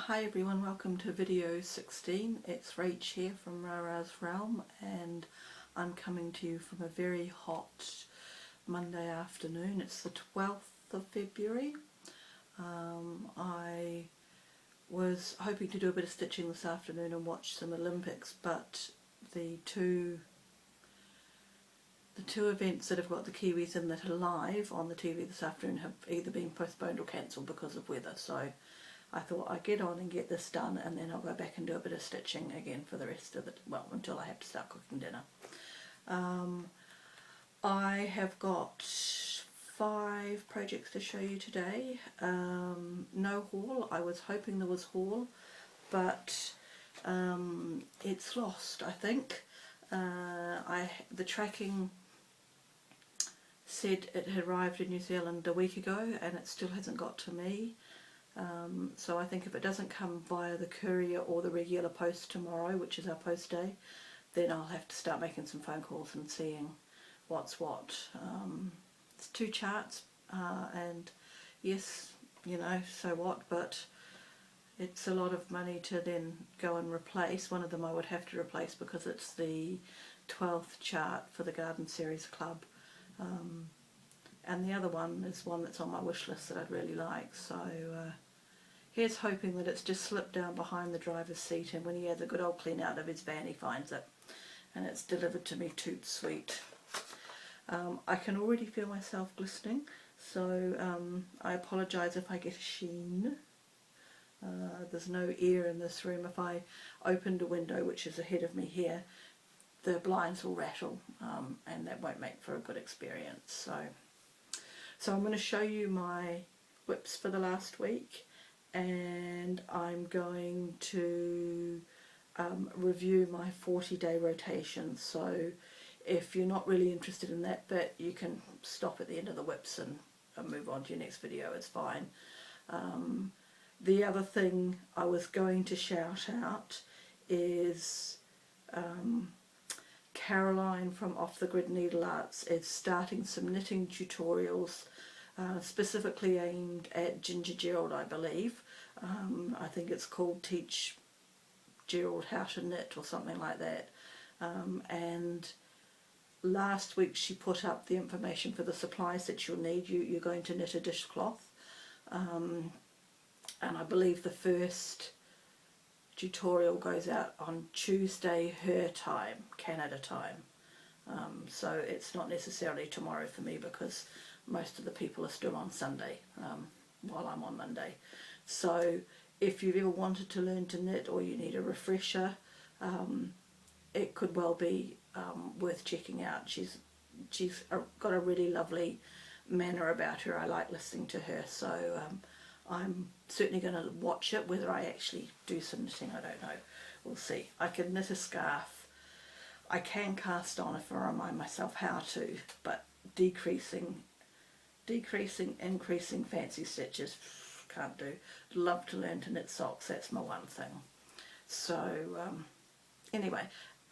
Hi everyone, welcome to video 16. It's Rach here from Rara's Realm, and I'm coming to you from a very hot Monday afternoon. It's the 12th of February. I was hoping to do a bit of stitching this afternoon and watch some Olympics, but the two events that have got the Kiwis in that are live on the TV this afternoon have either been postponed or cancelled because of weather, so I thought I'd get on and get this done, and then I'll go back and do a bit of stitching again for the rest of it, well, until I have to start cooking dinner. I have got 5 projects to show you today. No haul. I was hoping there was haul, but it's lost, I think. The tracking said it had arrived in New Zealand a week ago and it still hasn't got to me. So I think if it doesn't come via the courier or the regular post tomorrow, which is our post day, then I'll have to start making some phone calls and seeing what's what. It's 2 charts, and yes, you know, so what, but it's a lot of money to then go and replace. One of them I would have to replace because it's the 12th chart for the Garden Series Club. And the other one is one that's on my wish list that I'd really like, so here's hoping that it's just slipped down behind the driver's seat, and when he has a good old clean out of his van he finds it and it's delivered to me toot sweet. I can already feel myself glistening, so I apologise if I get a sheen. There's no air in this room. If I opened a window, which is ahead of me here, the blinds will rattle, and that won't make for a good experience. So I'm going to show you my whips for the last week, and I'm going to review my 40-day rotation. So if you're not really interested in that bit, you can stop at the end of the whips and move on to your next video, it's fine. The other thing I was going to shout out is Caroline from Off the Grid Needle Arts is starting some knitting tutorials specifically aimed at Ginger Gerald, I believe. I think it's called Teach Gerald How to Knit or something like that. And last week she put up the information for the supplies that you'll need. You're going to knit a dishcloth, and I believe the first tutorial goes out on Tuesday her time, Canada time. So it's not necessarily tomorrow for me because most of the people are still on Sunday while I'm on Monday. So if you've ever wanted to learn to knit or you need a refresher, it could well be worth checking out. She's got a really lovely manner about her. I like listening to her, so I'm certainly going to watch it. Whether I actually do some knitting, I don't know. We'll see. I can knit a scarf. I can cast on if I remind myself how to, but decreasing, increasing fancy stitches, can't do. Love to learn to knit socks, that's my one thing. So anyway,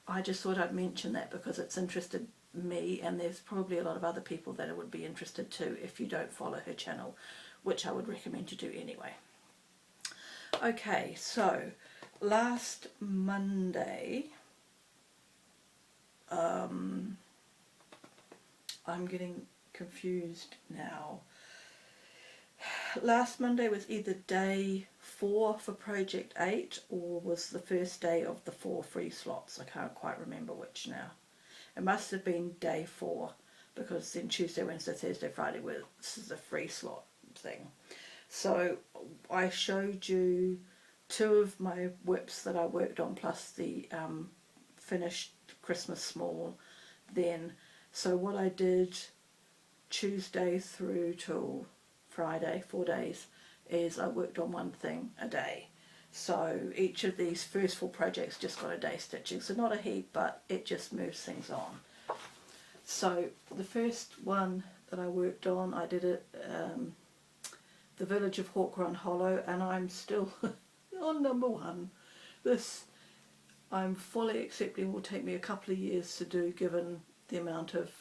I just thought I'd mention that because it's interested me, and there's probably a lot of other people that it would be interested too if you don't follow her channel, which I would recommend you do anyway. Okay, so last Monday, I'm getting confused now. Last Monday was either day 4 for Project 8 or was the first day of the 4 free slots. I can't quite remember which now. It must have been day 4 because then Tuesday, Wednesday, Thursday, Friday this is a free slot thing. So I showed you 2 of my whips that I worked on plus the finished Christmas small then. So what I did Tuesday through till Friday, 4 days, is I worked on one thing a day. So each of these first 4 projects just got a day stitching, so not a heap, but it just moves things on. So the first one that I worked on, I did it the village of Hawk Run Hollow, and I'm still on number 1. This I'm fully accepting will take me a couple of years to do, given the amount of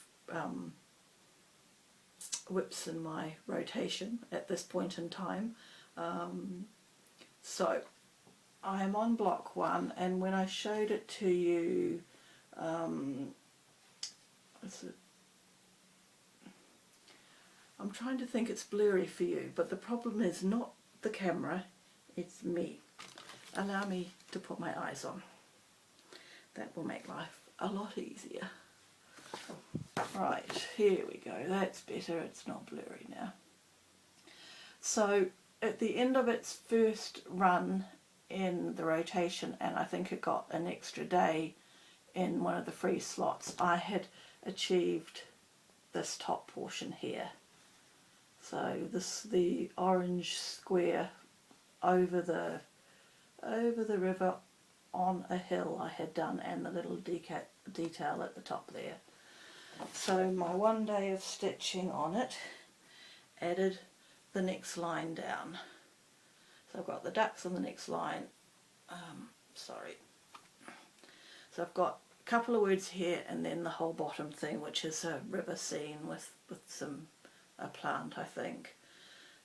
whips in my rotation at this point in time. So I'm on block 1, and when I showed it to you, is it, I'm trying to think it's blurry for you, but the problem is not the camera, it's me. Allow me to put my eyes on. That will make life a lot easier. Right, here we go, that's better, it's not blurry now. So at the end of its first run in the rotation, and I think it got an extra day in one of the free slots, I had achieved this top portion here. So the orange square over the river on a hill I had done, and the little detail at the top there. So my 1 day of stitching on it added the next line down. So I've got the ducks on the next line. Sorry. So I've got a couple of words here, and then the whole bottom thing, which is a river scene with a plant, I think.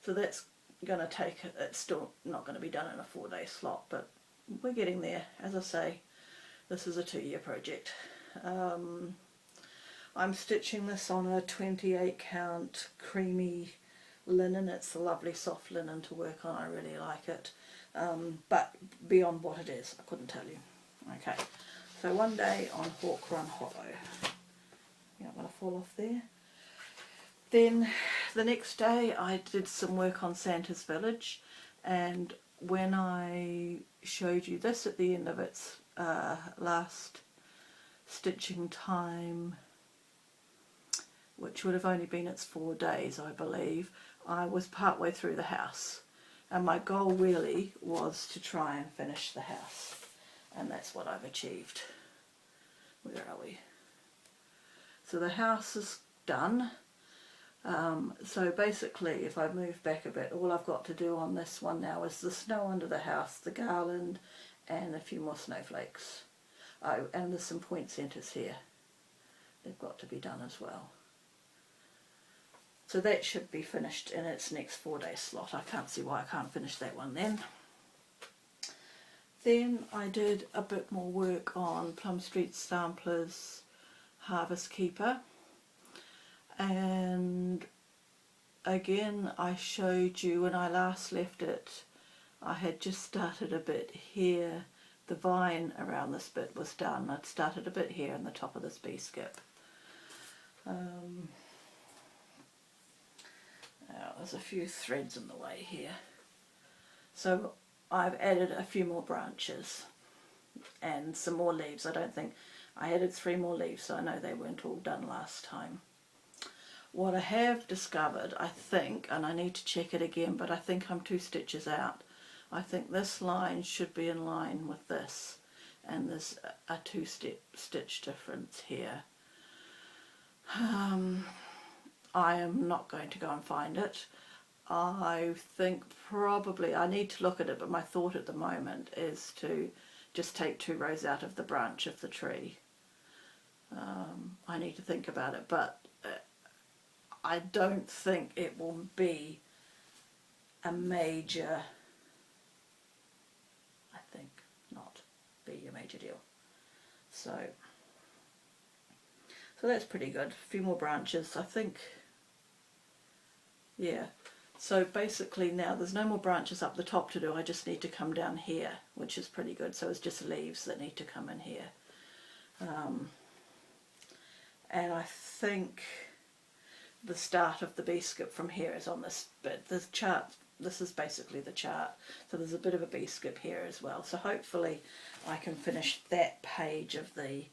So that's going to take, it's still not going to be done in a 4-day slot, but we're getting there. As I say, this is a 2-year project. I'm stitching this on a 28 count creamy linen. It's a lovely soft linen to work on, I really like it, but beyond what it is I couldn't tell you. Okay, so 1 day on Hawk Run Hollow. You don't want to fall off there. Then the next day I did some work on Santa's Village, and when I showed you this at the end of its last stitching time, which would have only been its 4 days, I believe, I was part way through the house, and my goal really was to try and finish the house, and that's what I've achieved. Where are we? So the house is done. So basically, if I move back a bit, all I've got to do on this one now is the snow under the house, the garland, and a few more snowflakes. Oh, and there's some point centres here. They've got to be done as well. So that should be finished in its next 4-day slot. I can't see why I can't finish that one then. Then I did a bit more work on Plum Street Sampler's Harvest Keeper. And again, I showed you when I last left it, I had just started a bit here. The vine around this bit was done. I'd started a bit here in the top of this bee skip. Now, there's a few threads in the way here. So I've added a few more branches and some more leaves. I don't think I added 3 more leaves, so I know they weren't all done last time. What I have discovered, I think, and I need to check it again, but I think I'm 2 stitches out. I think this line should be in line with this, and there's a 2-stitch difference here. I am not going to go and find it. I think probably, I need to look at it, but my thought at the moment is to just take 2 rows out of the branch of the tree. I need to think about it, but I don't think it will be a major, I think not be a major deal. So that's pretty good. A few more branches, I think. Yeah, so basically now there's no more branches up the top to do. I just need to come down here, which is pretty good. So it's just leaves that need to come in here. And I think the start of the bee skip from here is on this bit. The chart, this is basically the chart. So there's a bit of a bee skip here as well. So hopefully I can finish that page of the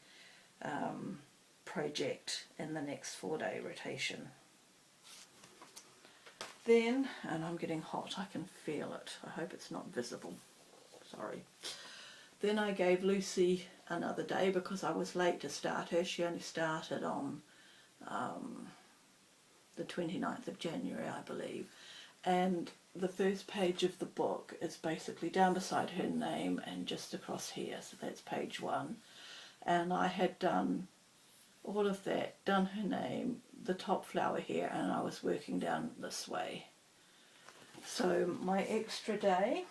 project in the next 4-day rotation. Then, and I'm getting hot, I can feel it. I hope it's not visible. Sorry. Then I gave Lucy another day because I was late to start her. She only started on the 29th of January, I believe. And the first page of the book is basically down beside her name and just across here. So that's page 1. And I had done all of that, done her name, the top flower here, and I was working down this way. So my extra day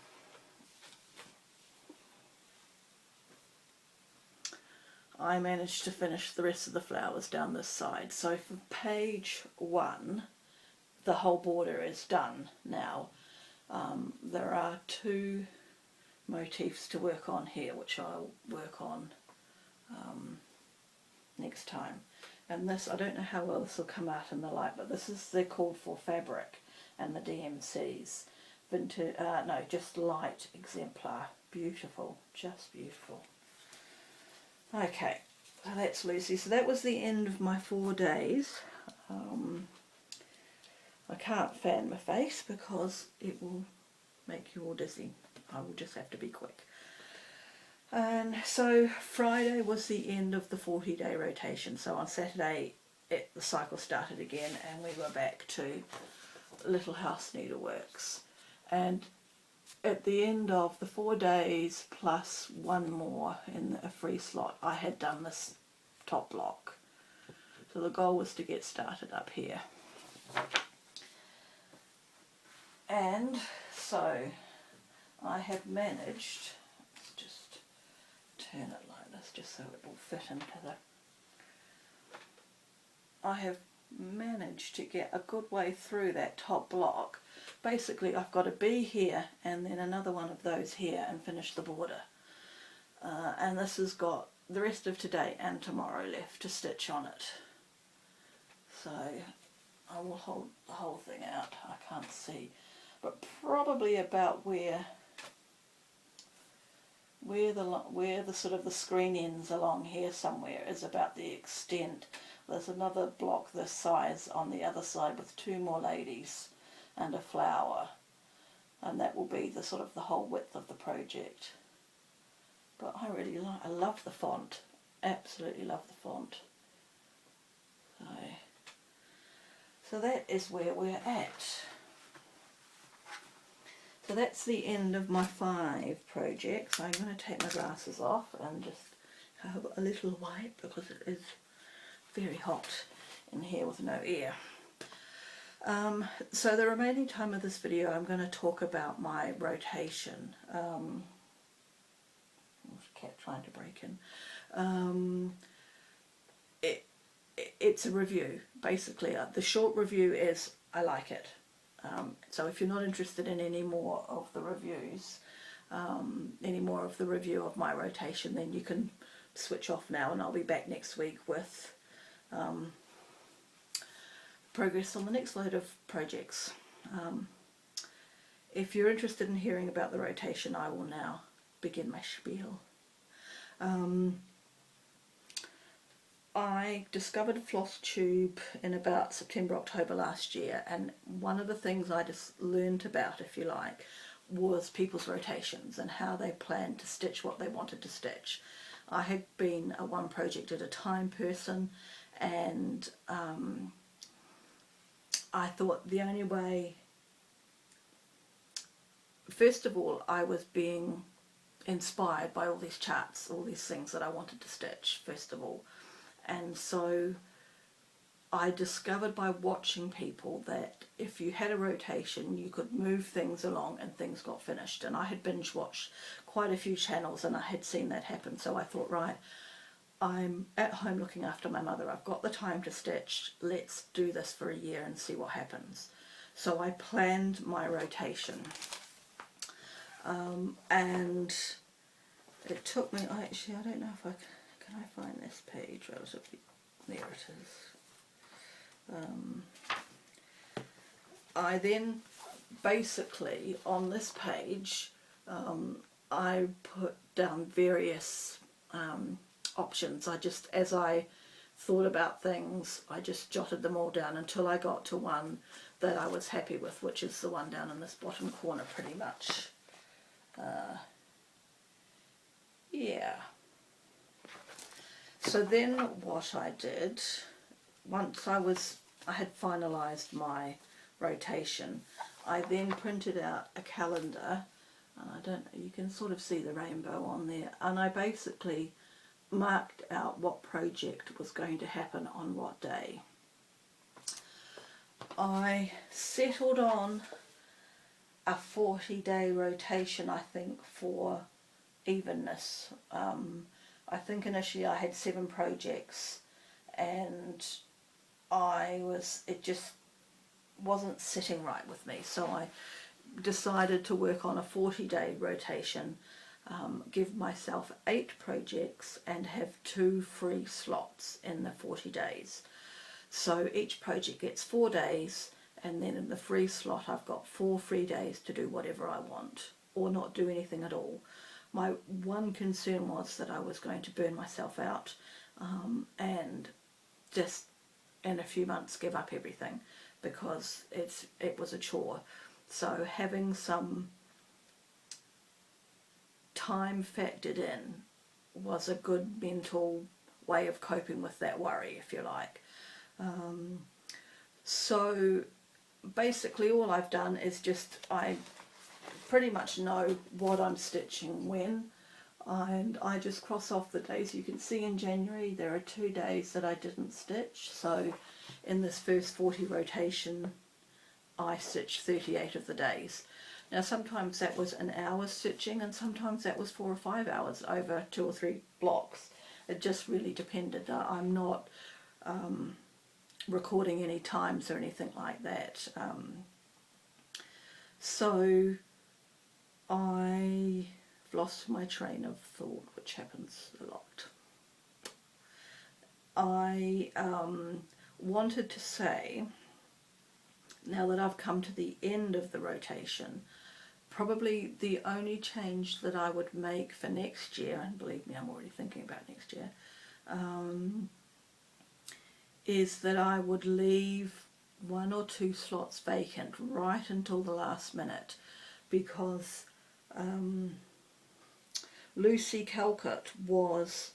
I managed to finish the rest of the flowers down this side. So for page 1, the whole border is done now. There are 2 motifs to work on here, which I'll work on next time. And this, I don't know how well this will come out in the light, but this is the called for fabric and the DMCs. Vintage, no, just light exemplar. Beautiful, just beautiful. Okay, so that's Lucy. So that was the end of my 4 days. I can't fan my face because it will make you all dizzy. I will just have to be quick. And so Friday was the end of the 40-day rotation. So on Saturday the cycle started again and we were back to Little House Needleworks. And at the end of the 4 days plus 1 more in a free slot, I had done this top block. So the goal was to get started up here. And so I have managed, let's just turn it like this just so it will fit into the, I have managed to get a good way through that top block. Basically I've got a bee here and then another one of those here and finish the border. And this has got the rest of today and tomorrow left to stitch on it. So I will hold the whole thing out, I can't see, but probably about where the sort of the screen ends along here somewhere is about the extent. There's another block this size on the other side with 2 more ladies and a flower, and that will be the sort of the whole width of the project. But I love the font, absolutely love the font. So that is where we're at. So that's the end of my 5 projects. I'm going to take my glasses off and just have a little wipe because it is very hot in here with no air. So the remaining time of this video I'm going to talk about my rotation. Cat trying to break in. It's a review basically. The short review is I like it. So if you're not interested in any more of the reviews, any more of the review of my rotation, then you can switch off now and I'll be back next week with progress on the next load of projects. If you're interested in hearing about the rotation, I will now begin my spiel. I discovered Floss Tube in about September, October last year, and one of the things I just learned about, if you like, was people's rotations and how they planned to stitch what they wanted to stitch. I had been a 1 project at a time person, and I thought the only way, first of all, I was being inspired by all these charts, all these things that I wanted to stitch, first of all. And so I discovered by watching people that if you had a rotation you could move things along and things got finished. And I had binge watched quite a few channels and I had seen that happen. So I thought, right, I'm at home looking after my mother, I've got the time to stitch, let's do this for a year and see what happens. So I planned my rotation. And it took me, actually I don't know if can I find this page relatively, there it is. I then basically on this page I put down various options. I just, as I thought about things, I just jotted them all down until I got to one that I was happy with, which is the one down in this bottom corner pretty much. Yeah. So then what I did, once I had finalised my rotation, I then printed out a calendar, and you can sort of see the rainbow on there, and I basically marked out what project was going to happen on what day. I settled on a 40-day rotation, I think, for evenness. I think initially I had 7 projects, and it just wasn't sitting right with me, so I decided to work on a 40-day rotation, give myself 8 projects and have 2 free slots in the 40 days. So each project gets 4 days, and then in the free slot I've got 4 free days to do whatever I want or not do anything at all. My one concern was that I was going to burn myself out and just in a few months give up everything, because it was a chore. So having some time factored in was a good mental way of coping with that worry, if you like. So basically all I've done is I pretty much know what I'm stitching when, and I just cross off the days. You can see in January there are 2 days that I didn't stitch, so in this first 40 rotation I stitched 38 of the days. Now sometimes that was an hour stitching, and sometimes that was 4 or 5 hours over 2 or 3 blocks. It just really depended. I'm not recording any times or anything like that. So I've lost my train of thought, which happens a lot. I wanted to say, now that I've come to the end of the rotation, probably the only change that I would make for next year, and believe me, I'm already thinking about next year, is that I would leave 1 or 2 slots vacant right until the last minute, because Lucy Calcutt was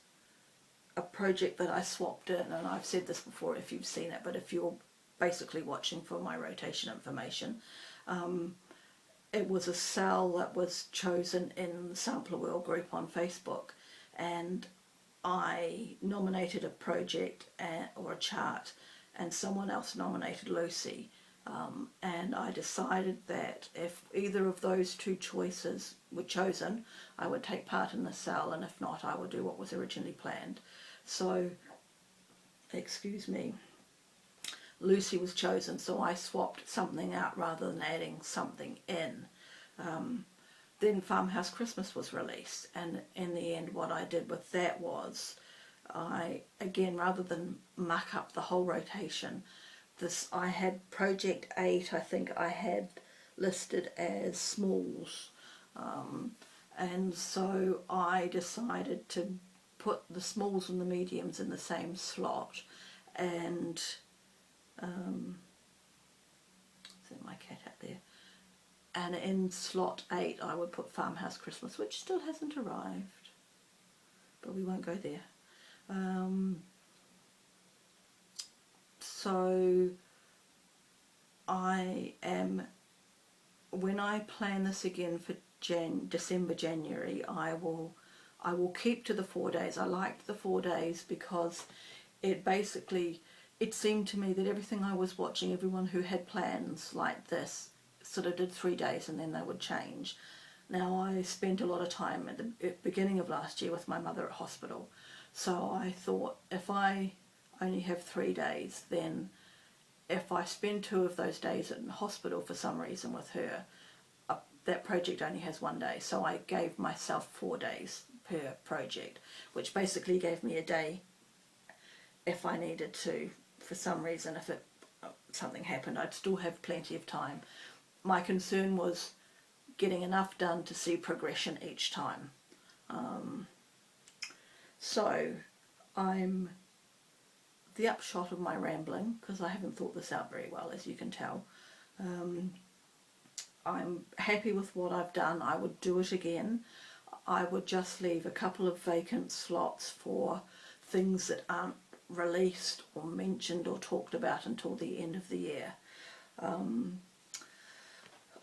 a project that I swapped in, and I've said this before if you've seen it, but if you're basically watching for my rotation information, it was a cell that was chosen in the Sampler World group on Facebook, and I nominated a project or a chart, and someone else nominated Lucy, and I decided that if either of those 2 choices were chosen, I would take part in the cell, and if not, I would do what was originally planned. So, excuse me, Lucy was chosen, so I swapped something out rather than adding something in. Then Farmhouse Christmas was released, and in the end what I did with that was, again, rather than muck up the whole rotation, I had project 8, I think I had listed as smalls, and so I decided to put the smalls and the mediums in the same slot, and see my cat out there, and in slot 8 I would put Farmhouse Christmas, which still hasn't arrived, but we won't go there. So when I plan this again for December, January, I will keep to the 4 days. I liked the 4 days because it seemed to me that everything I was watching, everyone who had plans like this, sort of did 3 days and then they would change. Now, I spent a lot of time at the beginning of last year with my mother at hospital, so I thought if I only have 3 days, then if I spend 2 of those days in hospital for some reason with her, that project only has 1 day, so I gave myself 4 days per project, which basically gave me a day if I needed to, for some reason, if something happened, I'd still have plenty of time. My concern was getting enough done to see progression each time. So the upshot of my rambling, because I haven't thought this out very well, as you can tell, I'm happy with what I've done. I would do it again. I would just leave a couple of vacant slots for things that aren't released or mentioned or talked about until the end of the year.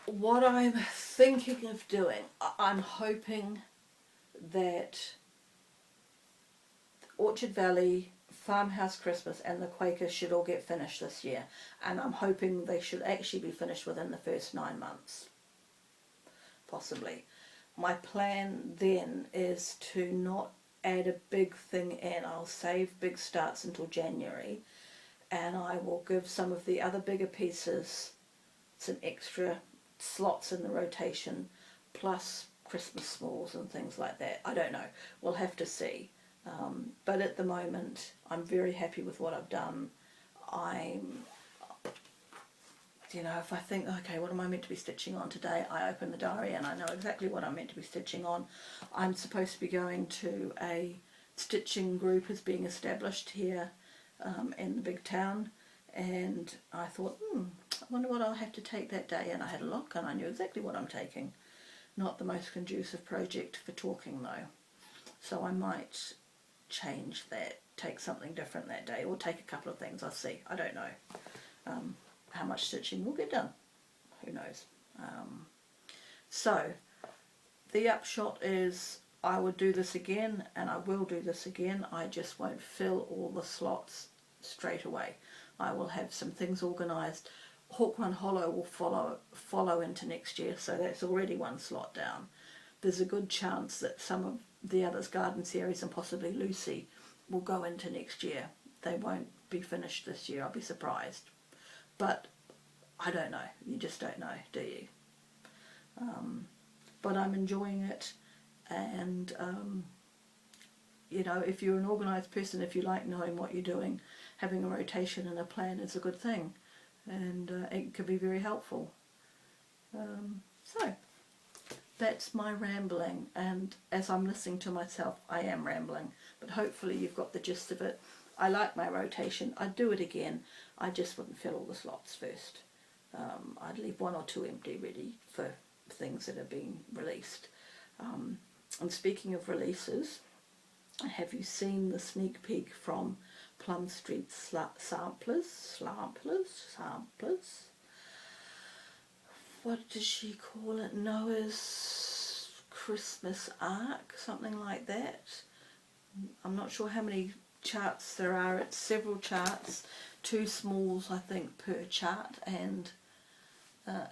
What I'm thinking of doing, I'm hoping that Orchard Valley, Farmhouse Christmas and the Quaker should all get finished this year, and I'm hoping they should actually be finished within the first 9 months, possibly. My plan then is to not add a big thing in. I'll save big starts until January, and I will give some of the other bigger pieces some extra slots in the rotation, plus Christmas smalls and things like that. I don't know. We'll have to see. But at the moment, I'm very happy with what I've done. If I think, okay, what am I meant to be stitching on today? I open the diary and I know exactly what I'm meant to be stitching on. I'm supposed to be going to a stitching group is being established here in the big town, and I thought, I wonder what I'll have to take that day, and I had a look and I knew exactly what I'm taking. Not the most conducive project for talking though, so I might change that, take something different that day, or take a couple of things. I'll see. I don't know how much stitching will get done. Who knows? So the upshot is I would do this again, and I will do this again. I just won't fill all the slots straight away. I will have some things organised. Hook Run Hollow will follow into next year, so that's already one slot down. There's a good chance that some of the others, Garden Series and possibly Lucy, will go into next year. They won't be finished this year, I'll be surprised. But I don't know, you just don't know, do you? But I'm enjoying it, and if you're an organised person, if you like knowing what you're doing, having a rotation and a plan is a good thing, and it can be very helpful. So that's my rambling, and as I'm listening to myself, I am rambling, but hopefully you've got the gist of it. I like my rotation. I'd do it again. I just wouldn't fill all the slots first. I'd leave one or two empty ready for things that are being released. And speaking of releases, have you seen the sneak peek from Plum Street Samplers? What did she call it? Noah's Christmas Ark, something like that. I'm not sure how many charts there are. It's several charts, 2 smalls I think per chart, and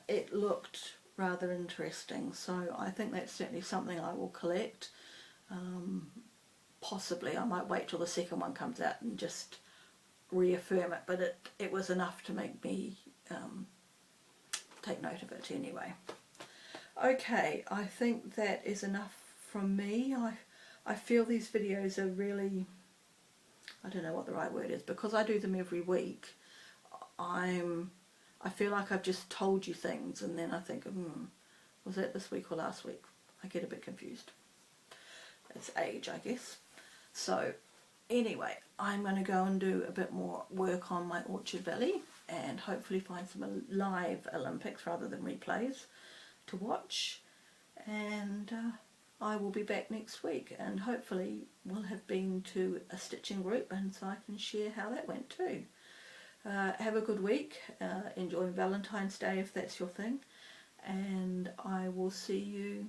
it looked rather interesting, so I think that's certainly something I will collect. Possibly I might wait till the second one comes out and just reaffirm it, but it was enough to make me take note of it anyway. Okay, I think that is enough from me. I feel these videos are really, I don't know what the right word is, because I do them every week. I feel like I've just told you things, and then I think, was that this week or last week? I get a bit confused. It's age, I guess. So anyway, I'm going to go and do a bit more work on my Orchard Valley, and hopefully find some live Olympics rather than replays to watch, and I will be back next week, and hopefully we'll have been to a stitching group, and so I can share how that went too. Have a good week, enjoy Valentine's Day if that's your thing, and I will see you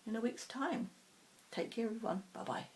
in a week's time. Take care everyone, bye bye.